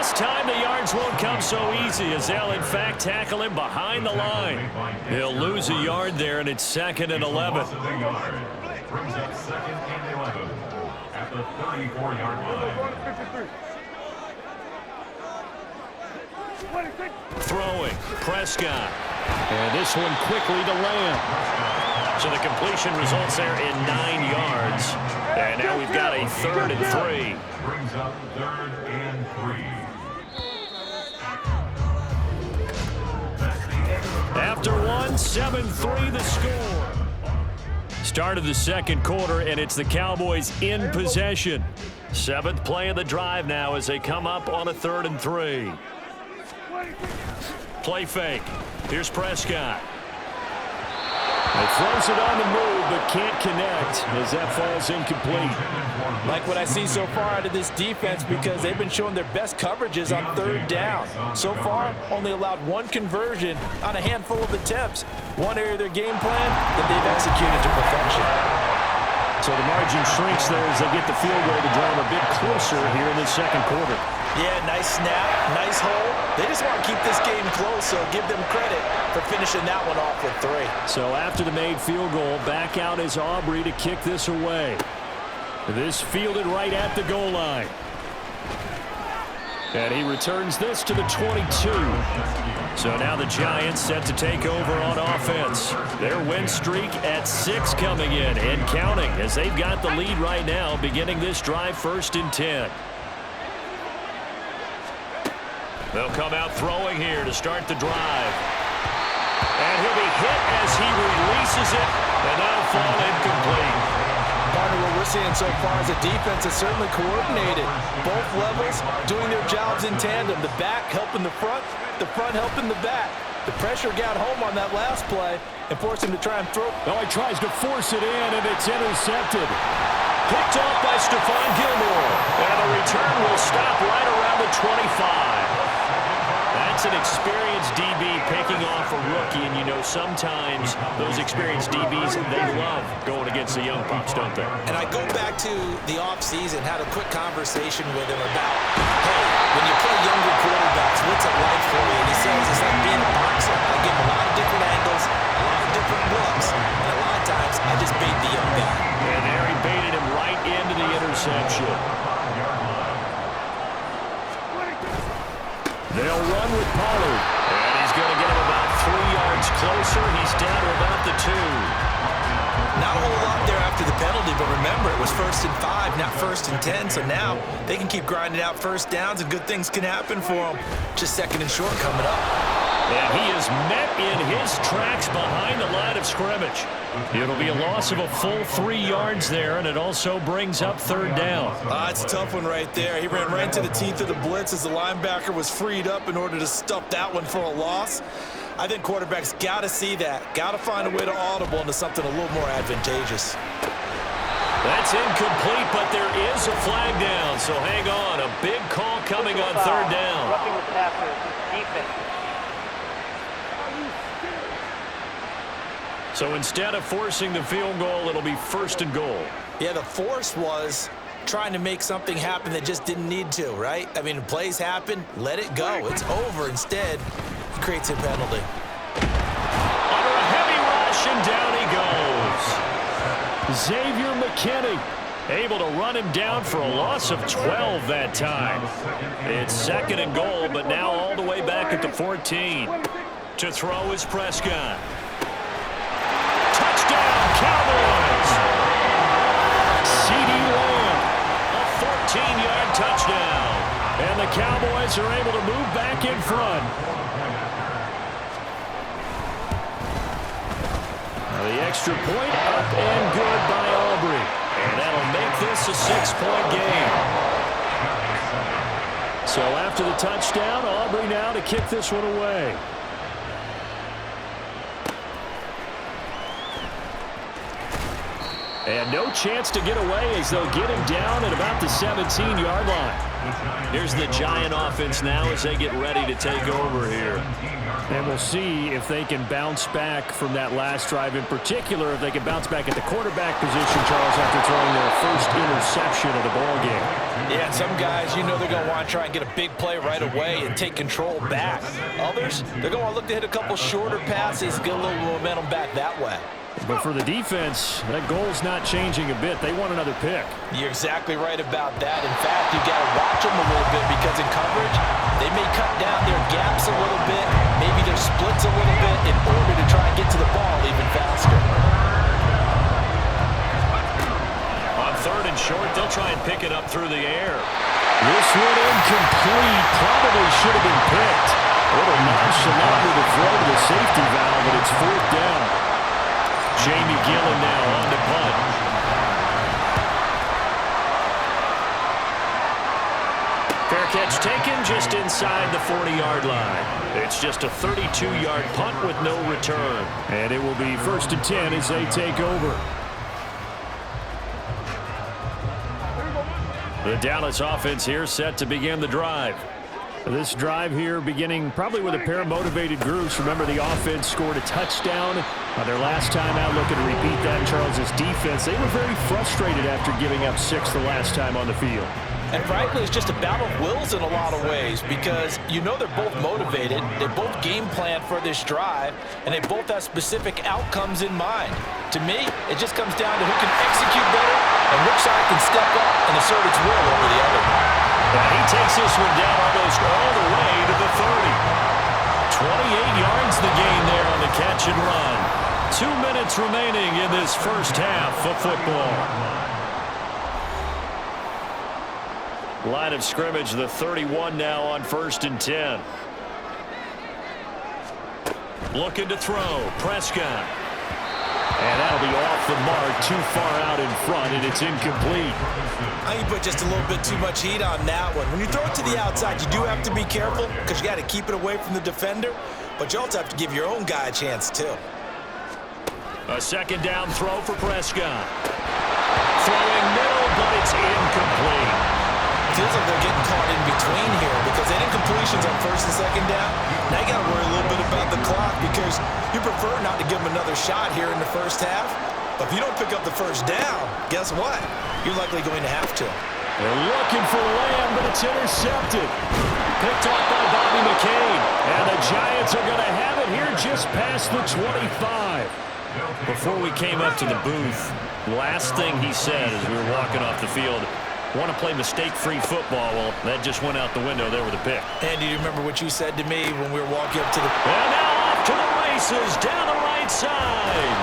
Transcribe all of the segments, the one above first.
this time the yards won't come so easy as they'll, in fact, tackle him behind the line. He'll lose a yard there, and it's 2nd and 11. Brings up 2nd and 11 at the 34-yard line. Throwing, Prescott. And this one quickly to Lamb. So the completion results there in 9 yards. And now we've got a 3rd and 3. Brings up 3rd and 3. After one, 7-3 the score. Start of the second quarter, and it's the Cowboys in possession. 7th play of the drive now as they come up on a 3rd and 3. Play fake. Here's Prescott. He throws it on the move, but can't connect as that falls incomplete. Like what I see so far out of this defense because they've been showing their best coverages on 3rd down. So far, only allowed 1 conversion on a handful of attempts. One area of their game plan that they've executed to perfection. So the margin shrinks there as they get the field goal to draw them a bit closer here in the second quarter. Yeah, nice snap, nice hole. They just want to keep this game close, so give them credit for finishing that one off with 3. So after the made field goal, back out is Aubrey to kick this away. This fielded right at the goal line. And he returns this to the 22. So now the Giants set to take over on offense. Their win streak at 6 coming in and counting as they've got the lead right now beginning this drive 1st and 10. They'll come out throwing here to start the drive. And he'll be hit as he releases it, and that'll fall incomplete. Partner, what we're seeing so far is a defense that's certainly coordinated. Both levels doing their jobs in tandem. The back helping the front helping the back. The pressure got home on that last play and forced him to try and throw. Oh, he tries to force it in, and it's intercepted. Picked off by Stephon Gilmore. And the return will stop right around the 25. That's an experienced DB picking off a rookie, and you know sometimes those experienced DBs, they love going against the young pups, don't they? And I go back to the offseason, had a quick conversation with him about, hey, when you play younger quarterbacks, what's it like for you? And he says it's like being a boxer. I give him a lot of different angles, a lot of different looks, and a lot of times I just bait the young guy. And there he baited him right into the interception. They'll run with Pollard. And he's going to get him about 3 yards closer. He's down to about the 2. Not a whole lot there after the penalty, but remember, it was 1st and 5, not 1st and 10. So now they can keep grinding out 1st downs, and good things can happen for them. Just 2nd and short coming up. And he is met in his tracks behind the line of scrimmage. It'll be a loss of a full 3 yards there, and it also brings up 3rd down. It's a tough one right there. He ran right into the teeth of the blitz as the linebacker was freed up in order to stuff that one for a loss. I think quarterbacks got to see that. Got to find a way to audible into something a little more advantageous. That's incomplete, but there is a flag down, so hang on. A big call coming on 3rd down. Roughing the passer, defense. So instead of forcing the field goal, it'll be 1st and goal. Yeah, the force was trying to make something happen that just didn't need to, right? I mean, plays happen, let it go. It's over. Instead, he creates a penalty. Under a heavy rush, and down he goes. Xavier McKinney able to run him down for a loss of 12 that time. It's 2nd and goal, but now all the way back at the 14. To throw is Prescott. Touchdown, Cowboys! CeeDee Lamb, a 14-yard touchdown. And the Cowboys are able to move back in front. Now the extra point up and good by Aubrey. And that'll make this a 6-point game. So after the touchdown, Aubrey now to kick this one away. And no chance to get away as they'll get him down at about the 17-yard line. Here's the Giant offense now as they get ready to take over here. And we'll see if they can bounce back from that last drive. In particular, if they can bounce back at the quarterback position, Charles, after throwing their first interception of the ball game. Yeah, some guys, they're going to want to try and get a big play right away and take control back. Others, they're going to look to hit a couple shorter passes, get a little momentum back that way. But for the defense, that goal's not changing a bit. They want another pick. You're exactly right about that. In fact, you got to watch them a little bit because in coverage, they may cut down their gaps a little bit, maybe their splits a little bit in order to try and get to the ball even faster. On third and short, they'll try and pick it up through the air. This one incomplete. Probably should have been picked. A little nonchalant with the throw to the safety valve, but it's fourth down. Jamie Gillen now on the punt. Fair catch taken just inside the 40-yard line. It's just a 32-yard punt with no return. And it will be 1st and 10 as they take over. The Dallas offense here set to begin the drive. This drive here beginning probably with a pair of motivated groups. Remember, the offense scored a touchdown on their last time out, looking to repeat that. Charles's defense, they were very frustrated after giving up 6 the last time on the field. And frankly, it's just a battle of wills in a lot of ways because they're both motivated, they both game plan for this drive, and they both have specific outcomes in mind. To me, it just comes down to who can execute better and which side can step up and assert its will over the other. And he takes this one down almost all the way to the 30. 28 yards the gain there on the catch and run. 2 minutes remaining in this first half of football. Line of scrimmage, the 31 now on 1st and 10. Looking to throw, Prescott. And that'll be off the mark, too far out in front, and it's incomplete. I think you put just a little bit too much heat on that one. When you throw it to the outside, you do have to be careful because you got to keep it away from the defender, but you also have to give your own guy a chance, too. A second down throw for Prescott. Throwing middle, but it's incomplete. Feels like they're getting caught in between here because they didn't completions on 1st and 2nd down. Now you got to worry a little bit about the clock because you prefer not to give them another shot here in the first half. But if you don't pick up the first down, guess what? You're likely going to have to. They're looking for Lamb, but it's intercepted. Picked off by Bobby McCain. And the Giants are going to have it here just past the 25. Before we came up to the booth, last thing he said as we were walking off the field, want to play mistake-free football. Well, that just went out the window there with a pick. Andy, do you remember what you said to me when we were walking up to the... And now off to the races down the right side.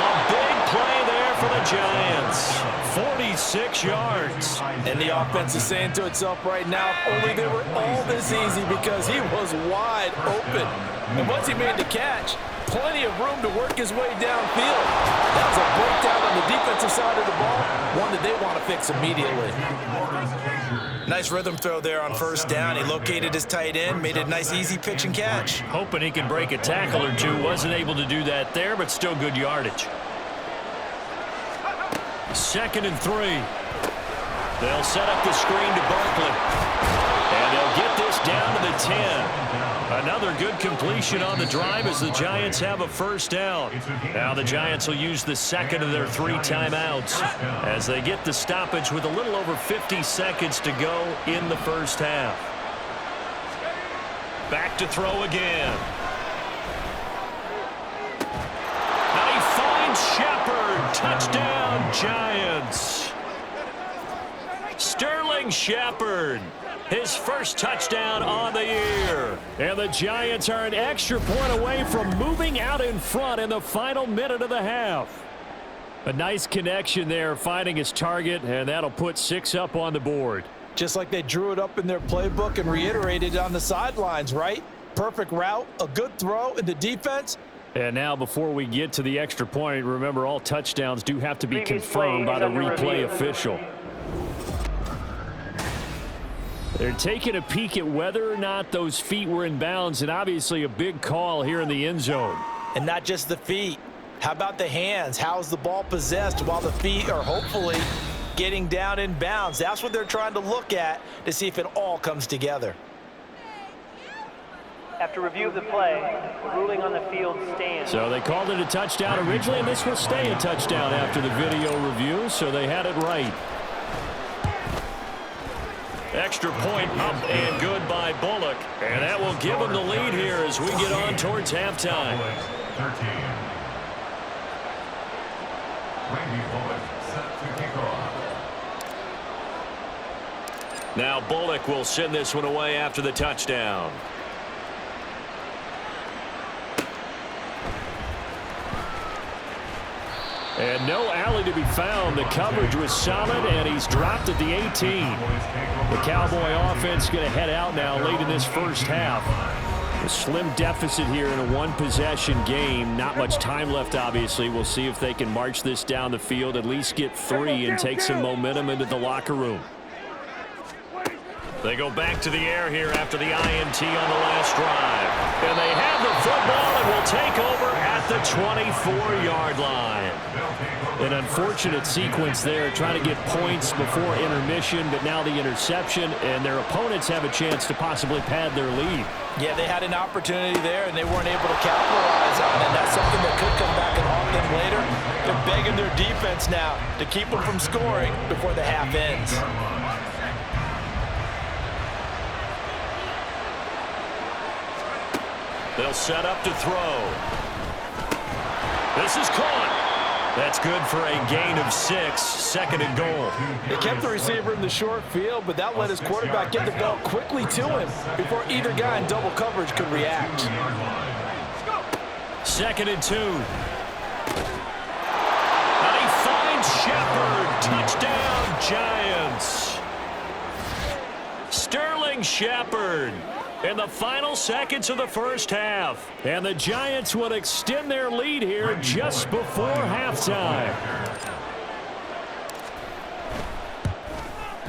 A big play there for the Giants. 46 yards. And the offense is saying to itself right now, if only they were all this easy because he was wide open. And once he made the catch, plenty of room to work his way downfield. That was a breakdown on the defensive side of the ball, one that they want to fix immediately. Nice rhythm throw there on 1st down. He located his tight end, made a nice easy pitch and catch. Hoping he can break a tackle or two. Wasn't able to do that there, but still good yardage. 2nd and 3. They'll set up the screen to Barkley. And they'll get this down to the 10. Another good completion on the drive as the Giants have a 1st down. Now the Giants will use the 2nd of their 3 timeouts as they get the stoppage with a little over 50 seconds to go in the first half. Back to throw again. Now he finds Shepard. Touchdown, Giants. Sterling Shepard. His first touchdown on the year. And the Giants are an extra point away from moving out in front in the final minute of the half. A nice connection there, finding his target, and that'll put 6 up on the board. Just like they drew it up in their playbook and reiterated on the sidelines, right? Perfect route, a good throw in the defense. And now before we get to the extra point, remember all touchdowns do have to be confirmed by the replay official. They're taking a peek at whether or not those feet were in bounds, and obviously a big call here in the end zone. And not just the feet. How about the hands? How's the ball possessed while the feet are hopefully getting down in bounds. That's what they're trying to look at to see if it all comes together. After review of the play, the ruling on the field stands. So they called it a touchdown originally, and this will stay a touchdown after the video review, so they had it right. Extra point up and good by Bullock. And that will give them the lead here as we get on towards halftime. 13. Randy Bullock set to kick off. Now Bullock will send this one away after the touchdown. And no alley to be found. The coverage was solid, and he's dropped at the 18. The Cowboy offense going to head out now late in this first half. A slim deficit here in a one-possession game. Not much time left, obviously. We'll see if they can march this down the field, at least get 3, and take some momentum into the locker room. They go back to the air here after the INT on the last drive. And they have the football and will take over at the 24-yard line. An unfortunate sequence there, trying to get points before intermission, but now the interception, and their opponents have a chance to possibly pad their lead. Yeah, they had an opportunity there, and they weren't able to capitalize on it, and that's something that could come back and haunt them later. They're begging their defense now to keep them from scoring before the half ends. They'll set up to throw. This is caught. That's good for a gain of 6, second and goal. They kept the receiver in the short field, but that let his quarterback get the ball quickly to him before either guy in double coverage could react. Second and 2. And he finds Shepard. Touchdown, Giants. Sterling Shepard in the final seconds of the first half. And the Giants will extend their lead here just before halftime.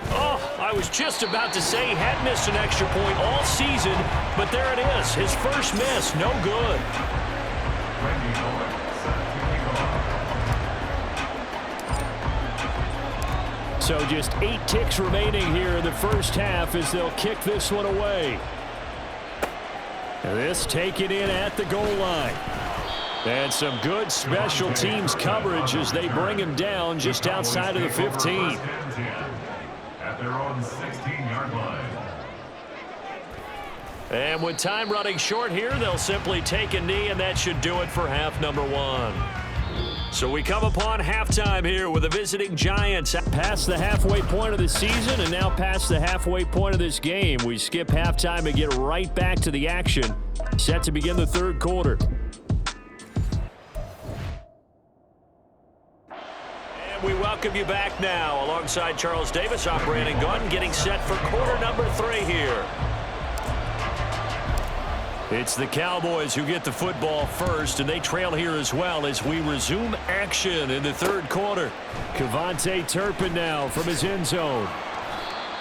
Oh, I was just about to say he had missed an extra point all season, but there it is. His first miss, no good. So just 8 ticks remaining here in the first half as they'll kick this one away. This taken in at the goal line. And some good special teams coverage as they bring him down just outside of the 15. At their own 16-yard line. And with time running short here, they'll simply take a knee, and that should do it for half number 1. So we come upon halftime here with the visiting Giants. Past the halfway point of the season and now past the halfway point of this game. We skip halftime and get right back to the action. Set to begin the third quarter. And we welcome you back now alongside Charles Davis, I'm Brandon Gaudin, getting set for quarter number 3 here. It's the Cowboys who get the football first, and they trail here as well as we resume action in the third quarter. Kevontae Turpin now from his end zone.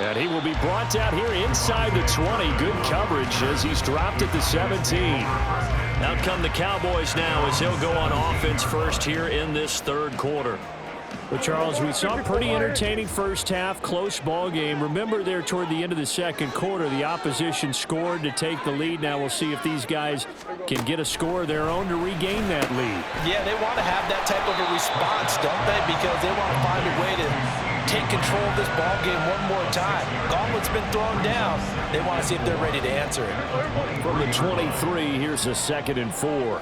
And he will be brought down here inside the 20. Good coverage as he's dropped at the 17. Out come the Cowboys now as they'll go on offense first here in this third quarter. But, Charles, we saw a pretty entertaining first half, close ball game. Remember there toward the end of the second quarter, the opposition scored to take the lead. Now we'll see if these guys can get a score of their own to regain that lead. Yeah, they want to have that type of a response, don't they? Because they want to find a way to take control of this ball game one more time. Gauntlet's been thrown down. They want to see if they're ready to answer it. From the 23, here's a 2nd and 4.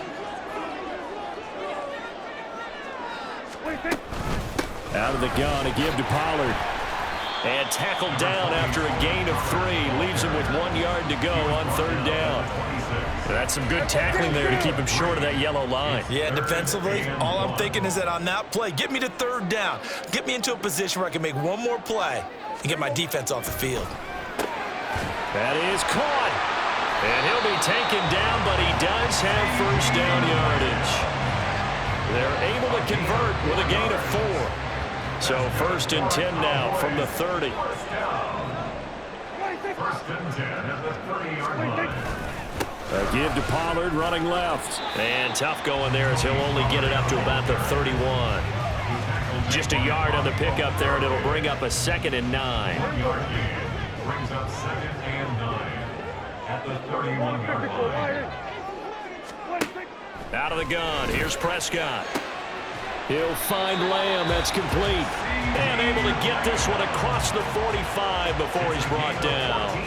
Out of the gun, a give to Pollard. And tackled down after a gain of 3. Leaves him with 1 yard to go on third down. That's some good tackling there to keep him short of that yellow line. Yeah, defensively, all I'm thinking is that on that play, get me to third down. Get me into a position where I can make one more play and get my defense off the field. That is caught. And he'll be taken down, but he does have first down yardage. They're able to convert with a gain of 4. So 1st and 10 now from the 30. 1st and 10 at the 30-yard line. A give to Pollard running left. And tough going there as he'll only get it up to about the 31. Just a yard on the pickup there, and it'll bring up a 2nd and 9. 1-yard gain brings up 2nd and 9 at the 31-yard line. Out of the gun, here's Prescott. He'll find Lamb, that's complete. And able to get this one across the 45 before he's brought down.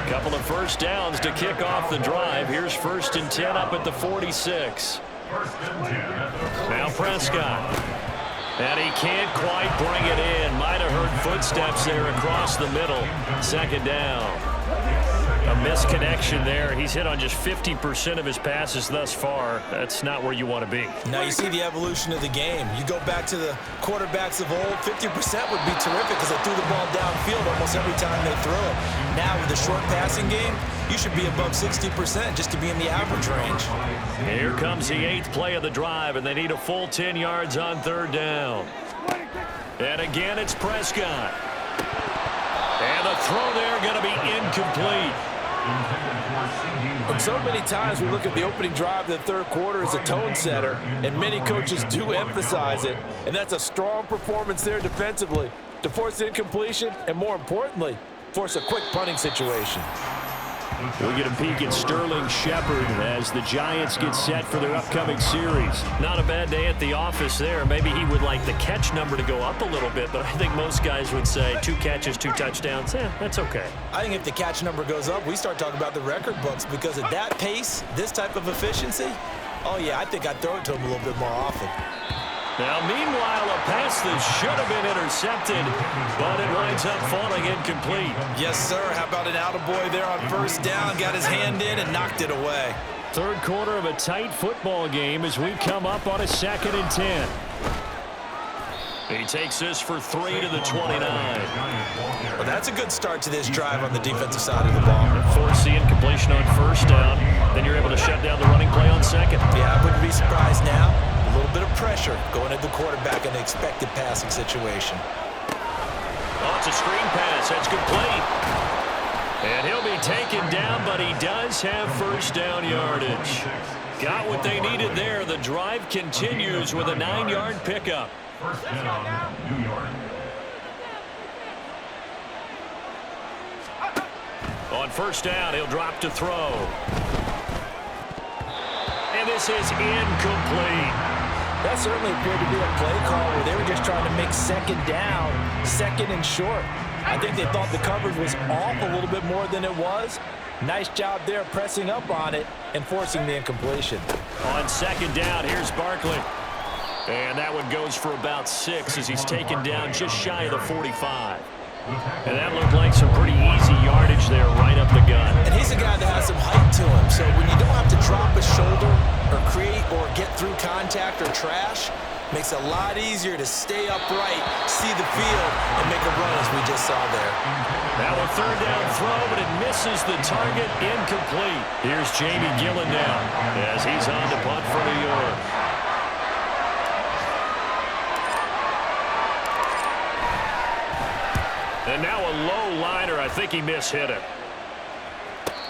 A couple of first downs to kick off the drive. Here's 1st and 10 up at the 46. Now Prescott. And he can't quite bring it in. Might have heard footsteps there across the middle. 2nd down. A misconnection there. He's hit on just 50% of his passes thus far. That's not where you want to be. Now you see the evolution of the game. You go back to the quarterbacks of old, 50% would be terrific because they threw the ball downfield almost every time they throw it. Now with the short passing game, you should be above 60% just to be in the average range. Here comes the 8th play of the drive, and they need a full 10 yards on 3rd down. And again, it's Prescott. And the throw there going to be incomplete. And so many times we look at the opening drive of the 3rd quarter as a tone setter, and many coaches do emphasize it, and that's a strong performance there defensively to force incompletion and, more importantly, force a quick punting situation. We get a peek at Sterling Shepard as the Giants get set for their upcoming series. Not a bad day at the office there. Maybe he would like the catch number to go up a little bit, but I think most guys would say 2 catches, 2 touchdowns. That's okay. I think if the catch number goes up, we start talking about the record books because at that pace, this type of efficiency, oh yeah, I think I'd throw it to him a little bit more often. Now, meanwhile, a pass that should have been intercepted, but it winds up falling incomplete. Yes, sir. How about an attaboy there on 1st down? Got his hand in and knocked it away. 3rd quarter of a tight football game as we come up on a 2nd and 10. He takes this for 3 to the 29. Well, that's a good start to this drive on the defensive side of the ball. Force the incompletion on 1st down. Then you're able to shut down the running play on 2nd. Yeah, I wouldn't be surprised now. A little bit of pressure going at the quarterback in an expected passing situation. Oh, it's a screen pass. That's complete. And he'll be taken down, but he does have 1st down yardage. Got what they needed there. The drive continues with a 9-yard pickup. 1st down, New York. On 1st down, he'll drop to throw. And this is incomplete. That certainly appeared to be a play call where they were just trying to make 2nd down, 2nd and short. I think they thought the coverage was off a little bit more than it was. Nice job there pressing up on it and forcing the incompletion. On 2nd down, here's Barkley. And that one goes for about 6 as he's taken down just shy of the 45. And that looked like some pretty easy yardage there right up the gut. And he's a guy that has some height to him, so when you don't have to drop a shoulder or create or get through contact or trash, makes it a lot easier to stay upright, see the field, and make a run as we just saw there. Now a 3rd down throw, but it misses the target, incomplete. Here's Jamie Gillen now as he's on to punt for New York. And now a low liner. I think he mishit it.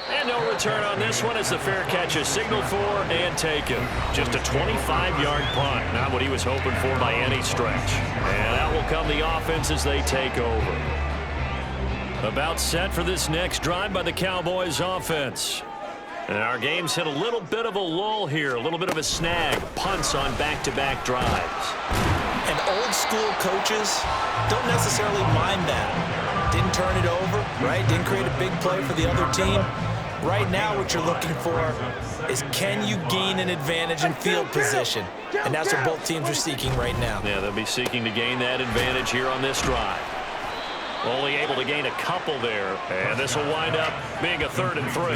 And no return on this one as the fair catch is signaled for and taken. Just a 25-yard punt. Not what he was hoping for by any stretch. And out will come the offense as they take over. About set for this next drive by the Cowboys offense. And our game's hit a little bit of a lull here. A little bit of a snag. Punts on back-to-back drives. And old school coaches don't necessarily mind that. Didn't turn it over, right? Didn't create a big play for the other team. Right now what you're looking for is can you gain an advantage in field position? And that's what both teams are seeking right now. Yeah, they'll be seeking to gain that advantage here on this drive. Only able to gain a couple there. And this will wind up being a 3rd and 3.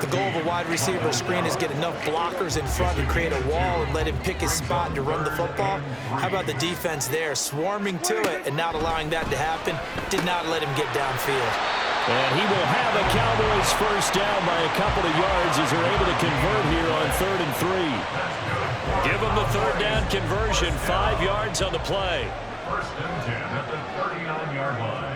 The goal of a wide receiver screen is get enough blockers in front to create a wall and let him pick his spot to run the football. How about the defense there, swarming to it and not allowing that to happen? Did not let him get downfield. And he will have a Cowboys 1st down by a couple of yards as they're able to convert here on 3rd and 3. Give him the 3rd down conversion, 5 yards on the play. 1st and 10 at the 39-yard line.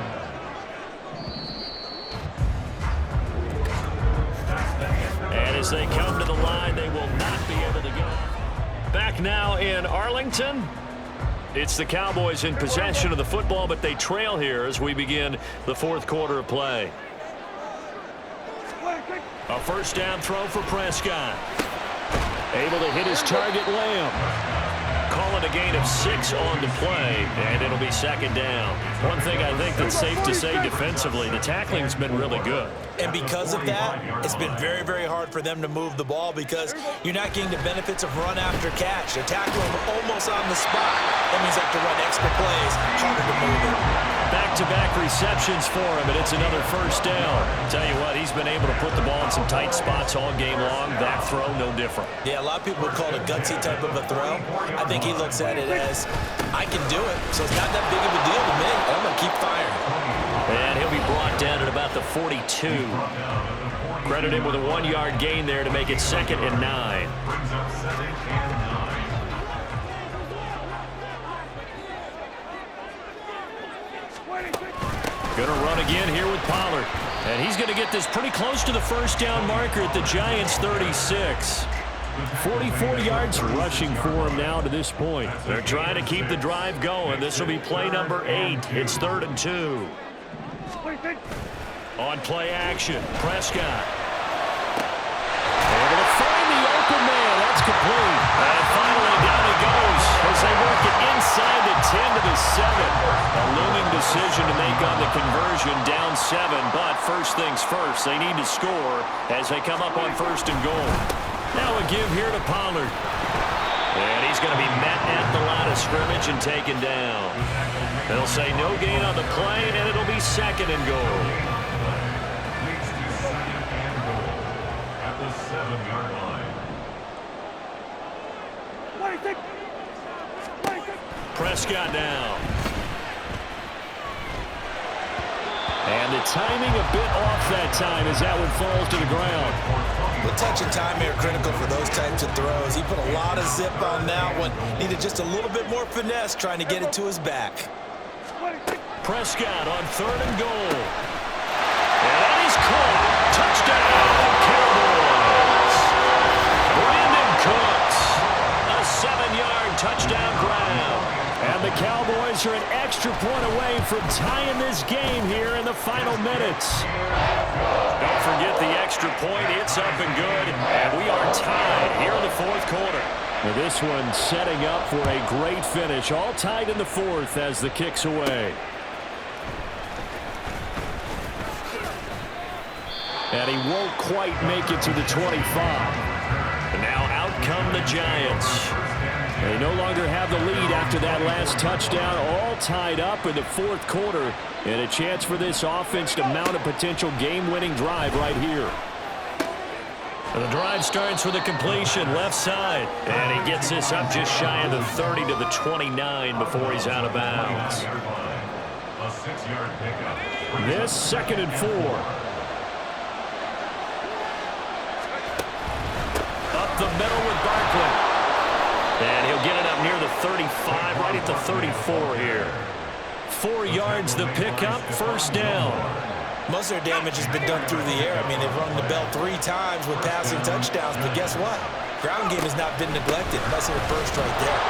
And as they come to the line, they will not be able to get it. Back now in Arlington. It's the Cowboys in possession of the football, but they trail here as we begin the fourth quarter of play. A first down throw for Prescott. Able to hit his target, Lamb. Calling a gain of 6 on the play, and it'll be second down. One thing I think that's safe to say defensively, the tackling's been really good. And because of that, it's been very, very hard for them to move the ball because you're not getting the benefits of run after catch. They're tackling almost on the spot. That means they have to run extra plays, harder to move it. Back-to-back receptions for him, and it's another first down. Tell you what, he's been able to put the ball in some tight spots all game long. That throw, no different. Yeah, a lot of people would call it a gutsy type of a throw. I think he looks at it as, I can do it, so it's not that big of a deal to me. I'm going to keep firing. And he'll be brought down at about the 42. Credit him with a 1-yard gain there to make it 2nd and 9. Going to run again here with Pollard. And he's going to get this pretty close to the first down marker at the Giants' 36. 44 yards rushing for him now to this point. They're trying to keep the drive going. This will be play number 8. It's 3rd and 2. On play action, Prescott. Able to find the open man. That's complete. And finally down he goes as they work it inside the 10 to the 7. A looming decision to make on the conversion, down 7. But first things first, they need to score as they come up on 1st and goal. Now a give here to Pollard. And he's going to be met at the line of scrimmage and taken down. They'll say no gain on the play, and it'll be 2nd and goal. At the 7-yard line. Prescott now. And the timing a bit off that time as that one falls to the ground. The touch and time are critical for those types of throws. He put a lot of zip on that one. Needed just a little bit more finesse trying to get it to his back. Prescott on 3rd and goal. And that is caught. Touchdown, Cowboys. Brandon Cooks. A 7-yard touchdown grab. And the Cowboys are an extra point away from tying this game here in the final minutes. Don't forget the extra point. It's up and good. And we are tied here in the fourth quarter. Well, this one setting up for a great finish. All tied in the fourth as the kick's away. And he won't quite make it to the 25. And now out come the Giants. They no longer have the lead after that last touchdown. All tied up in the fourth quarter. And a chance for this offense to mount a potential game-winning drive right here. The drive starts with a completion left side. And he gets this up just shy of the 30 to the 29 before he's out of bounds. A 6-yard pickup. This 2nd and 4. Up the middle with Barkley. And he'll get it up near the 35, right at the 34 here. 4 yards the pickup, first down. Most of their damage has been done through the air. I mean, they've rung the bell 3 times with passing touchdowns, but guess what? Ground game has not been neglected. Nice little burst right there.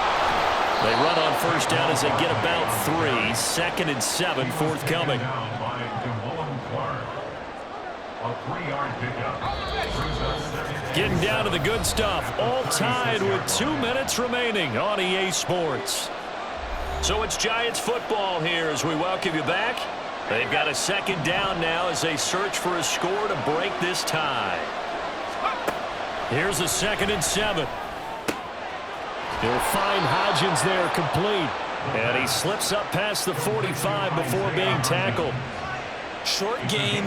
They run on first down as they get about 3. 2nd and 7, forthcoming. Down by Jamon Clark. A 3-yard pickup. Brings up 2nd and Getting down to the good stuff. All tied with 2 minutes remaining on EA Sports. So it's Giants football here as we welcome you back. They've got a 2nd down now as they search for a score to break this tie. Here's a 2nd and 7. He'll find Hodgins there complete. And he slips up past the 45 before being tackled. Short gain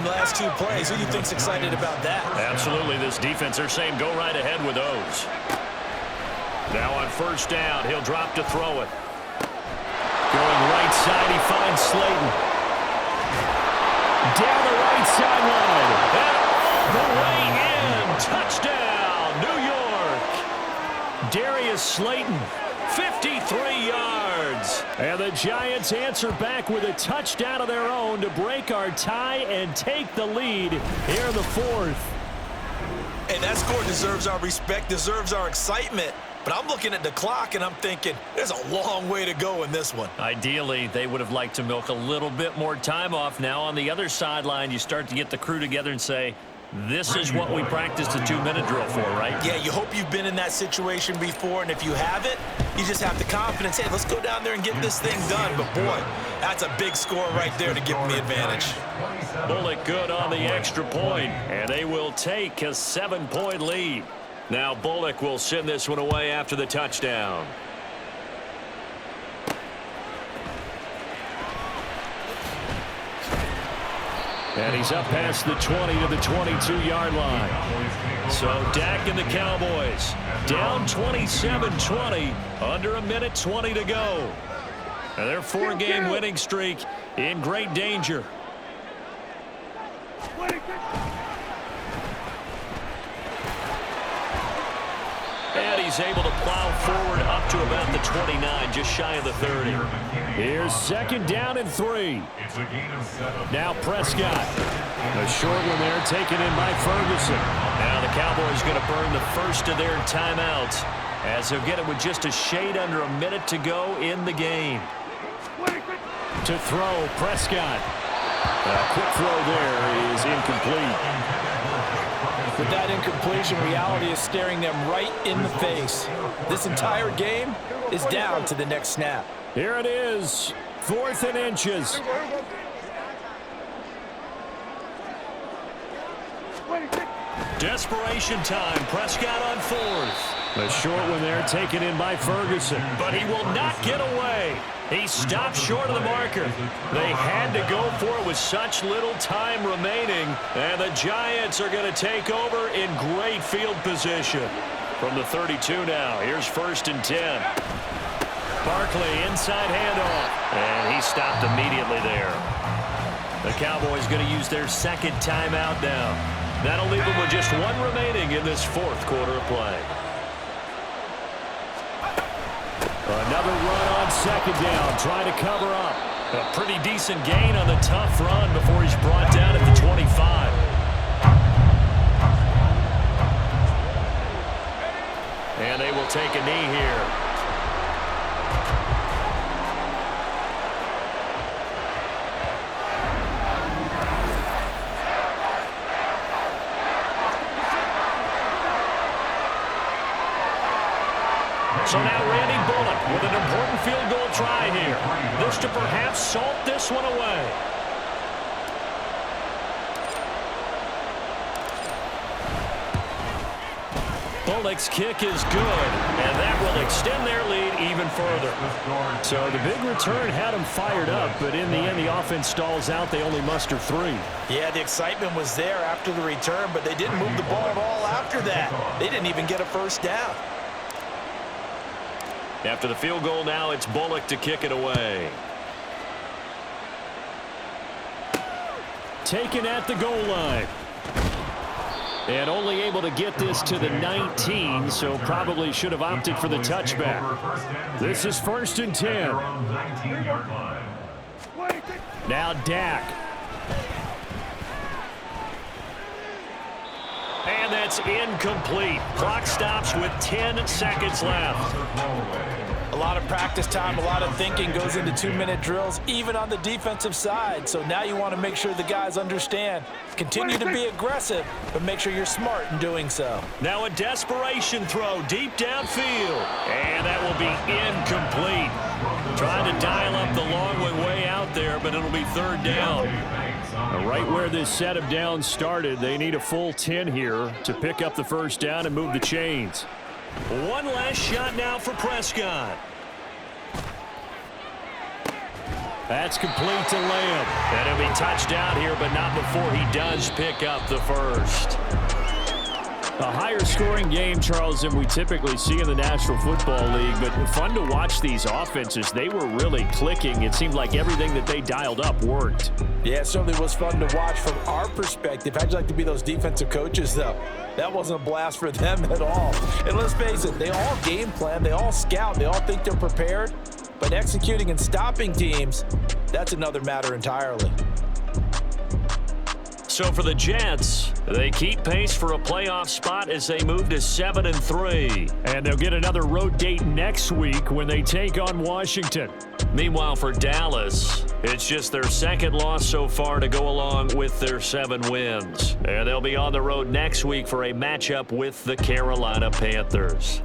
last 2 plays. Who do you think's excited about that? Absolutely, this defense, they're saying go right ahead with those. Now on first down, he'll drop to throw it. Going right side, he finds Slayton. Down the right sideline. And the way in. Touchdown, New York. Darius Slayton, 53 yards. And the Giants answer back with a touchdown of their own to break our tie and take the lead here in the fourth. Hey, that score deserves our respect, deserves our excitement. But I'm looking at the clock, and I'm thinking, there's a long way to go in this one. Ideally, they would have liked to milk a little bit more time off. Now, on the other sideline, you start to get the crew together and say, this is what we practiced a 2-minute drill for, right? Yeah, you hope you've been in that situation before, and if you haven't, you just have the confidence, hey, let's go down there and get this thing done. But, boy, that's a big score right there to give them the advantage. Bullock good on the extra point, and they will take a 7-point lead. Now Bullock will send this one away after the touchdown. And he's up past the 20 to the 22-yard line. So Dak and the Cowboys down 27-20, under a minute 20 to go. And their 4-game winning streak in great danger. And he's able to plow forward up to about the 29, just shy of the 30. Here's 2nd down and 3. Now Prescott. A short one there taken in by Ferguson. Now the Cowboys going to burn the first of their timeouts as he'll get it with just a shade under a minute to go in the game. To throw, Prescott. A quick throw there is incomplete. With that incompletion, reality is staring them right in the face. This entire game is down to the next snap. Here it is, 4th and inches. Desperation time. Prescott on 4th. A short one there taken in by Ferguson. But he will not get away. He stopped short of the marker. They had to go for it with such little time remaining. And the Giants are going to take over in great field position. From the 32 now, here's 1st and 10. Barkley inside handoff. And he stopped immediately there. The Cowboys going to use their 2nd timeout now. That'll leave them with just 1 remaining in this 4th quarter of play. Another run on 2nd down, trying to cover up. A pretty decent gain on the tough run before he's brought down at the 25. And they will take a knee here. So now Randy Bullock with an important field goal try here. This to perhaps salt this one away. Bullock's kick is good, and that will extend their lead even further. So the big return had them fired up, but in the end, the offense stalls out. They only muster 3. Yeah, the excitement was there after the return, but they didn't move the ball at all after that. They didn't even get a 1st down. After the field goal now, it's Bullock to kick it away. Taken at the goal line. And only able to get this to the 19, so probably should have opted for the touchback. This is 1st and 10. Now Dak. And that's incomplete. Clock stops with 10 seconds left. A lot of practice time, a lot of thinking goes into 2-minute drills, even on the defensive side. So now you want to make sure the guys understand. Continue to be aggressive, but make sure you're smart in doing so. Now a desperation throw deep downfield. And that will be incomplete. Trying to dial up the long way out there, but it'll be 3rd down. Right where this set of downs started, they need a full 10 here to pick up the 1st down and move the chains. One last shot now for Prescott. That's complete to Lamb. And he'll be touchdown here, but not before he does pick up the 1st. A higher scoring game, Charles, than we typically see in the National Football League, but fun to watch these offenses. They were really clicking. It seemed like everything that they dialed up worked. Yeah, it certainly was fun to watch from our perspective. How'd you like to be those defensive coaches, though? That wasn't a blast for them at all. And let's face it, they all game plan, they all scout, they all think they're prepared, but executing and stopping teams, that's another matter entirely. so for the Jets, they keep pace for a playoff spot as they move to 7-3. And they'll get another road date next week when they take on Washington. Meanwhile, for Dallas, it's just their second loss so far to go along with their 7 wins. And they'll be on the road next week for a matchup with the Carolina Panthers.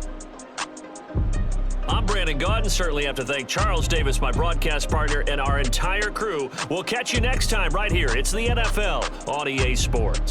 I'm Brandon Gaudin. Certainly have to thank Charles Davis, my broadcast partner, and our entire crew. We'll catch you next time right here. It's the NFL on EA Sports.